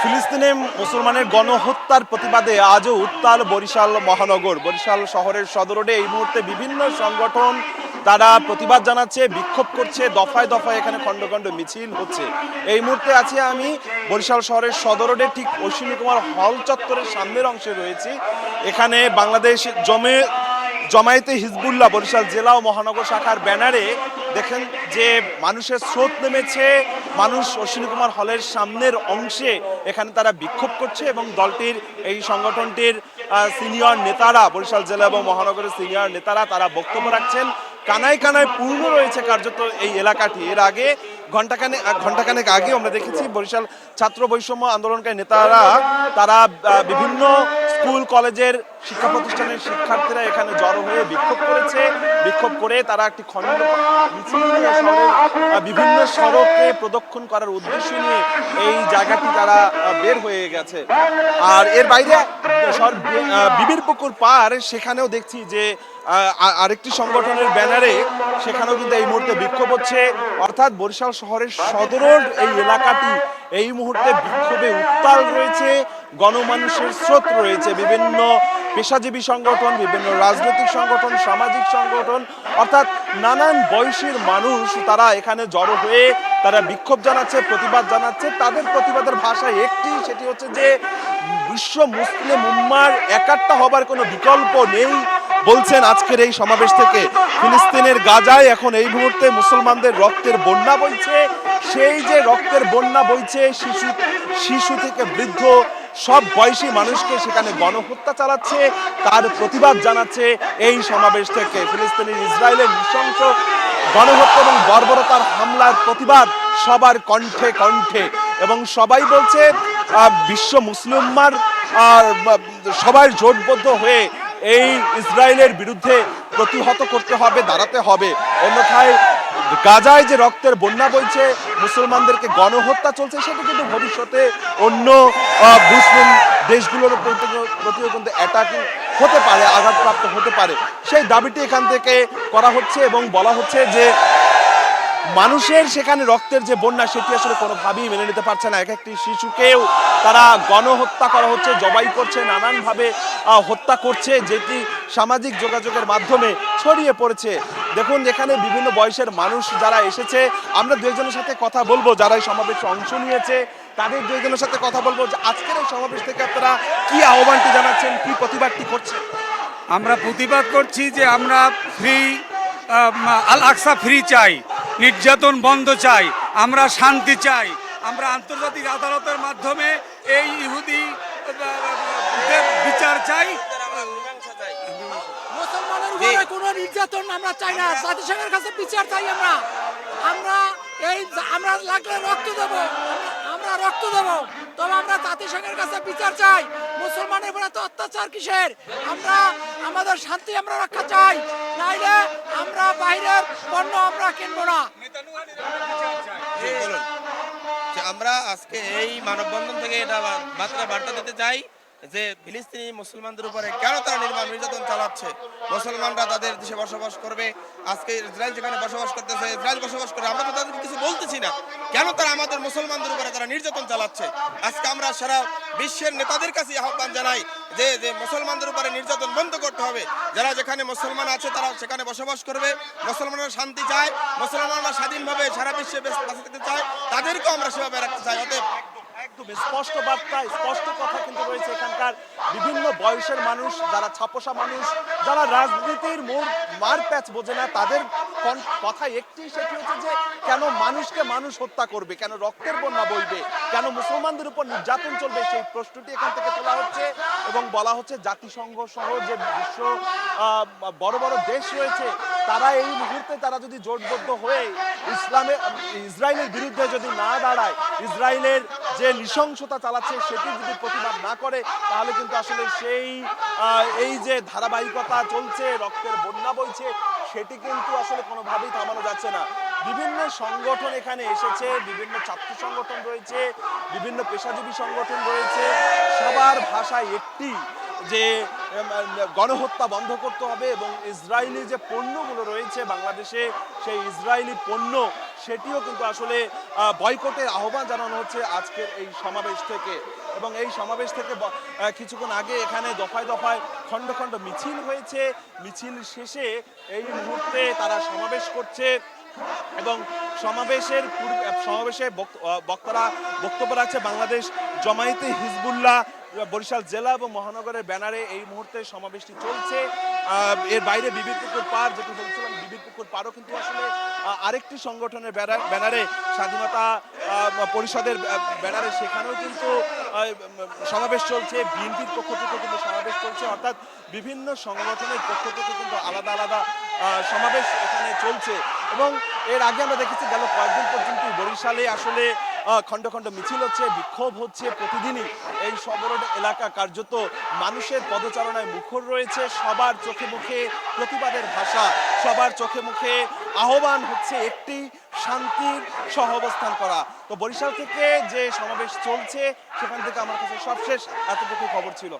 ফিলিস্তিনে মুসলমানের গণহত্যার প্রতিবাদে আজও উত্তাল বরিশাল মহানগর। বরিশাল শহরের সদর রোডে এই মুহূর্তে বিভিন্ন সংগঠন তারা প্রতিবাদ জানাচ্ছে, বিক্ষোভ করছে, দফায় দফায় এখানে খণ্ড খণ্ড মিছিল হচ্ছে। এই মুহূর্তে আছি আমি বরিশাল শহরের সদর রোডে ঠিক অশ্বিনী কুমার হল চত্বরের সামনের অংশে রয়েছি। এখানে বাংলাদেশ জমায়েতে হিজবুল্লাহ বরিশাল জেলা ও মহানগর শাখার ব্যানারে দেখেন যে মানুষের স্রোত নেমেছে। মানুষ অশ্বিনী কুমার হলের সামনের অংশে এখানে তারা বিক্ষোভ করছে এবং দলটির এই সংগঠনটির সিনিয়র নেতারা, বরিশাল জেলা এবং মহানগরের সিনিয়র নেতারা তারা বক্তব্য রাখছেন। কানায় কানায় পূর্ণ রয়েছে কার্যত এই এলাকাটি। এর আগে ঘণ্টাখানেক আগে আমরা দেখেছি বরিশাল ছাত্র বৈষম্য আন্দোলনকারী নেতারা তারা বিভিন্ন স্কুল কলেজের শিক্ষা প্রতিষ্ঠানের শিক্ষার্থীরা এখানে জড়ো হয়ে বিক্ষোভ করেছে। বিক্ষোভ করে তারা একটি খণ্ড মিছিল নিয়ে শহরের বিভিন্ন সড়কে প্রদক্ষিণ করার উদ্দেশ্য নিয়ে এই জায়গাটি তারা বের হয়ে গেছে। আর এর বাইরে বিবির পুকুর পার, সেখানেও দেখছি যে আরেকটি সংগঠনের ব্যানারে সেখানেও কিন্তু এই মুহূর্তে বিক্ষোভ হচ্ছে। অর্থাৎ বরিশাল শহরের সদর এই এলাকাটি এই মুহূর্তে বিক্ষোভে উত্তাল রয়েছে। গণমানুষের স্রোত রয়েছে, বিভিন্ন পেশাজীবী সংগঠন, বিভিন্ন রাজনৈতিক সংগঠন, সামাজিক সংগঠন, অর্থাৎ নানান বয়সের মানুষ তারা এখানে জড়ো হয়ে তারা বিক্ষোভ জানাচ্ছে, প্রতিবাদ জানাচ্ছে। তাদের প্রতিবাদের ভাষা একটি, সেটি হচ্ছে যে বিশ্ব মুসলিম উম্মার একাত্ম হবার কোনো বিকল্প নেই বলছেন আজকের এই সমাবেশ থেকে। ফিলিস্তিনের গাজায় এখন এই মুহূর্তে মুসলমানদের রক্তের বন্যা বইছে। সেই যে রক্তের বন্যা বইছে, শিশু থেকে বৃদ্ধ সব বয়সী মানুষকে সেখানে গণহত্যা চালাচ্ছে, তার প্রতিবাদ জানাচ্ছে এই সমাবেশ থেকে। ফিলিস্তিনের ইসরায়েলের নৃশংস গণহত্যা এবং বর্বরতার হামলার প্রতিবাদ সবার কণ্ঠে কণ্ঠে, এবং সবাই বলছে বিশ্ব মুসলিম উম্মার সবাই জোটবদ্ধ হয়ে এই ইসরায়েলের বিরুদ্ধে প্রতিহত করতে হবে, দাঁড়াতে হবে। অন্যথায় গাজায় যে রক্তের বন্যা বইছে, মুসলমানদেরকে গণহত্যা চলছে, সেটা কিন্তু ভবিষ্যতে অন্য মুসলিম দেশগুলোর প্রতিও কিন্তু অ্যাটাকিং হতে পারে, আঘাতপ্রাপ্ত হতে পারে। সেই দাবিটি এখান থেকে করা হচ্ছে এবং বলা হচ্ছে যে মানুষের সেখানে রক্তের যে বন্যা, সেটি আসলে কোনোভাবেই মেনে নিতে পারছে না। এক একটি শিশুকেও তারা গণহত্যা করা হচ্ছে, জবাই করছে, নানানভাবে হত্যা করছে, যেটি সামাজিক যোগাযোগের মাধ্যমে ছড়িয়ে পড়েছে। দেখুন এখানে বিভিন্ন বয়সের মানুষ যারা এসেছে, আমরা দু একজনের সাথে কথা বলবো যারা এই সমাবেশে অংশ নিয়েছে, তাদের দু একজনের সাথে কথা বলবো যে আজকের এই সমাবেশ থেকে আপনারা কি আহ্বানটি জানাচ্ছেন, কি প্রতিবাদটি করছেন। আমরা প্রতিবাদ করছি যে আমরা ফ্রি আল আকসা ফ্রি চাই, নির্যাতন বন্ধ চাই, আমরা শান্তি চাই, আমরা আন্তর্জাতিক আদালতের মাধ্যমে এই ইহুদি বিচার চাই। মুসলমানের উপরে কোনো নির্যাতন আমরা চাই না, জাতিসংঘের কাছে বিচার চাই। আমরা লাগলে রক্ত দেব, আমরা রক্ত দেব, তবে আমরা জাতিসংঘের কাছে বিচার চাই। মুসলমানের উপরে তো অত্যাচার কিসের? আমরা আমাদের শান্তি আমরা রক্ষা চাই, নাইলে আমরা বাইরের পণ্য আমরা কিনবো না। আমরা আজকে এই মানববন্ধন থেকে এটা বার্তা দিতে চাই যে ফিলিস্তিনি মুসলমানদের উপরে কেন তারা নির্যাতন চালাচ্ছে। মুসলমানরা তাদের দেশে বসবাস করবে, আজকে ইসরায়েল যেখানে বসবাস করতেছে, ইসরায়েল বসবাস করে, আমরা তো তাদেরকে কিছু বলতেছি না, কেন তারা আমাদের মুসলমানদের উপরে তারা নির্যাতন চালাচ্ছে। আজকে আমরা সারা বিশ্বের নেতাদের কাছে আহ্বান জানাই যে মুসলমানদের উপরে নির্যাতন বন্ধ করতে হবে। যারা যেখানে মুসলমান আছে তারা সেখানে বসবাস করবে, মুসলমানরা শান্তি চায়, মুসলমানরা স্বাধীনভাবে সারা বিশ্বে বেঁচে থাকতে চায়, তাদেরকেও আমরা সেভাবে রাখতে চাই। অতএব একদম স্পষ্ট বার্তা, স্পষ্ট কথা কিন্তু রয়েছে এখানকার বিভিন্ন বয়সের মানুষ, যারা ছাপোষা মানুষ, যারা রাজনীতির মার প্যাচ বোঝে না, তাদের কথা একটি, সেটি হচ্ছে যে কেন মানুষকে মানুষ হত্যা করবে, কেন রক্তের বন্যা বইবে, কেন মুসলমানদের উপর নির্যাতন চলবে, সেই প্রশ্নটি এখান থেকে তোলা হচ্ছে। এবং বলা হচ্ছে জাতিসংঘ সহ যে বিশ্ব বড় বড় দেশ রয়েছে, তারা এই মুহূর্তে তারা যদি জোটবদ্ধ হয়ে ইসরায়েলের বিরুদ্ধে যদি না দাঁড়ায়, ইসরায়েলের যে নৃশংসতা চালাচ্ছে সেটি যদি প্রতিবাদ না করে, তাহলে কিন্তু আসলে এই যে ধারাবাহিকতা চলছে, রক্তের বন্যা বইছে, সেটি কিন্তু আসলে কোনোভাবেই থামানো যাচ্ছে না। বিভিন্ন সংগঠন এখানে এসেছে, বিভিন্ন ছাত্র সংগঠন রয়েছে, বিভিন্ন পেশাজীবী সংগঠন রয়েছে। সবার ভাষায় একটি, যে গণহত্যা বন্ধ করতে হবে এবং ইসরায়েলি যে পণ্যগুলো রয়েছে বাংলাদেশে, সেই ইসরায়েলি পণ্য সেটিও কিন্তু আসলে বয়কটের আহ্বান জানানো হচ্ছে আজকের এই সমাবেশ থেকে। এবং এই সমাবেশ থেকে কিছুক্ষণ আগে এখানে দফায় দফায় খণ্ড খণ্ড মিছিল হয়েছে। মিছিল শেষে এই মুহূর্তে তারা সমাবেশ করছে এবং সমাবেশে বক্তারা বক্তব্য রাখছে। বাংলাদেশ জামায়াতে হিজবুল্লাহ বরিশাল জেলা এবং মহানগরের ব্যানারে এই মুহূর্তে সমাবেশটি চলছে। এর বাইরে বিবির পুকুর পাড়, যেটি বলছিলাম, বিবির পুকুর পাড়ও কিন্তু আসলে আরেকটি সংগঠনের ব্যানারে, স্বাধীনতা পরিষদের ব্যানারে, সেখানেও কিন্তু সমাবেশ চলছে। বিএনপির পক্ষ থেকে কিন্তু সমাবেশ চলছে, অর্থাৎ বিভিন্ন সংগঠনের পক্ষ থেকে কিন্তু আলাদা আলাদা সমাবেশ এখানে চলছে। এবং এর আগে আমরা দেখেছি গেল কয়েকদিন পর্যন্ত বরিশালে আসলে খণ্ড খণ্ড মিছিল হচ্ছে, বিক্ষোভ হচ্ছে। প্রতিদিনই এই সদরঘাট এলাকা কার্যত মানুষের পদচারণায় মুখর রয়েছে। সবার চোখে মুখে প্রতিবাদের ভাষা, সবার চোখে মুখে আহ্বান হচ্ছে একটি, শান্তির সহাবস্থান করা। তো বরিশাল থেকে যে সমাবেশ চলছে সেখান থেকে আমার কাছে সবশেষ এতটুকু খবর ছিল।